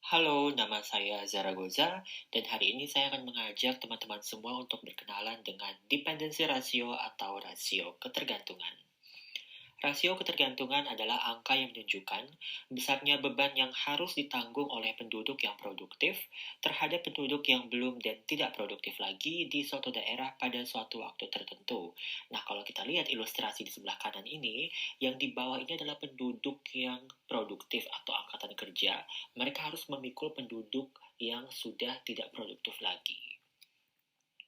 Halo, nama saya Zaragoza, dan hari ini saya akan mengajak teman-teman semua untuk berkenalan dengan dependensi rasio atau rasio ketergantungan. Rasio ketergantungan adalah angka yang menunjukkan besarnya beban yang harus ditanggung oleh penduduk yang produktif terhadap penduduk yang belum dan tidak produktif lagi di suatu daerah pada suatu waktu tertentu. Nah, kalau kita lihat ilustrasi di sebelah kanan ini, yang di bawah ini adalah penduduk yang produktif atau angkatan kerja. Mereka harus memikul penduduk yang sudah tidak produktif lagi.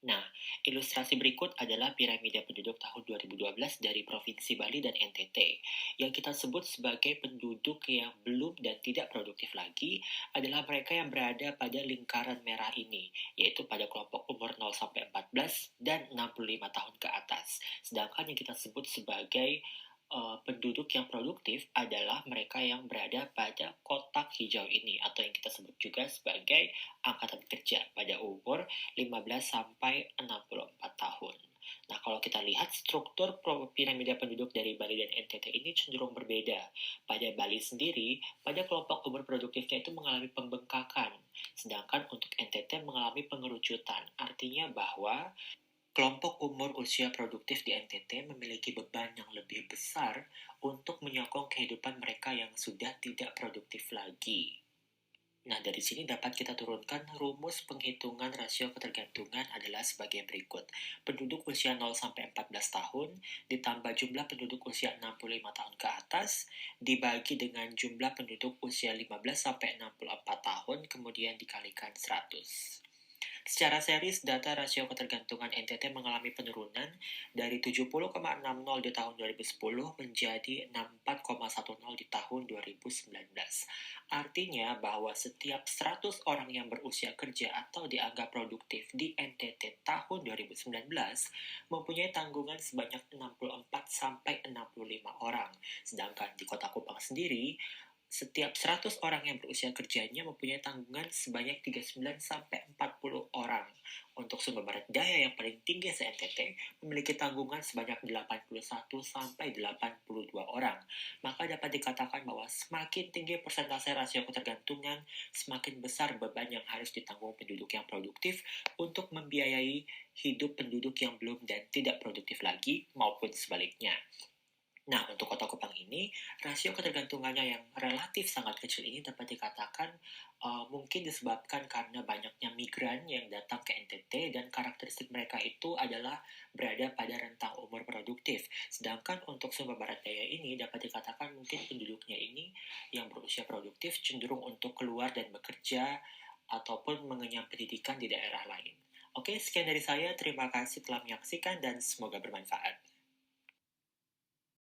Nah, ilustrasi berikut adalah piramida penduduk tahun 2012 dari Provinsi Bali dan NTT, yang kita sebut sebagai penduduk yang belum dan tidak produktif lagi adalah mereka yang berada pada lingkaran merah ini, yaitu pada kelompok umur 0-14 dan 65 tahun ke atas. Sedangkan yang kita sebut sebagai penduduk yang produktif adalah mereka yang berada pada kotak hijau ini atau yang kita sebut juga sebagai angkatan kerja pada umur 15 sampai 64 tahun. Nah, kalau kita lihat struktur piramida penduduk dari Bali dan NTT ini cenderung berbeda. Pada Bali sendiri, pada kelompok umur produktifnya itu mengalami pembengkakan, sedangkan untuk NTT mengalami pengerucutan. Artinya bahwa kelompok umur usia produktif di NTT memiliki beban yang lebih besar untuk menyokong kehidupan mereka yang sudah tidak produktif lagi. Nah, dari sini dapat kita turunkan rumus penghitungan rasio ketergantungan adalah sebagai berikut. Penduduk usia 0-14 tahun ditambah jumlah penduduk usia 65 tahun ke atas dibagi dengan jumlah penduduk usia 15-64 tahun kemudian dikalikan 100. Secara seris, data rasio ketergantungan NTT mengalami penurunan dari 70,60 di tahun 2010 menjadi 64,10 di tahun 2019. Artinya bahwa setiap 100 orang yang berusia kerja atau dianggap produktif di NTT tahun 2019 mempunyai tanggungan sebanyak 64-65 orang. Sedangkan di Kota Kupang sendiri, setiap 100 orang yang berusia kerjanya mempunyai tanggungan sebanyak 39-40 orang. Untuk Sumba Barat Daya yang paling tinggi se-NTT memiliki tanggungan sebanyak 81-82 orang. Maka dapat dikatakan bahwa semakin tinggi persentase rasio ketergantungan, semakin besar beban yang harus ditanggung penduduk yang produktif untuk membiayai hidup penduduk yang belum dan tidak produktif lagi maupun sebaliknya. Nah, untuk Kota Kupang ini, rasio ketergantungannya yang relatif sangat kecil ini dapat dikatakan mungkin disebabkan karena banyaknya migran yang datang ke NTT dan karakteristik mereka itu adalah berada pada rentang umur produktif. Sedangkan untuk Sumba Barat Daya ini dapat dikatakan mungkin penduduknya ini yang berusia produktif cenderung untuk keluar dan bekerja ataupun mengenyam pendidikan di daerah lain. Oke, sekian dari saya. Terima kasih telah menyaksikan dan semoga bermanfaat.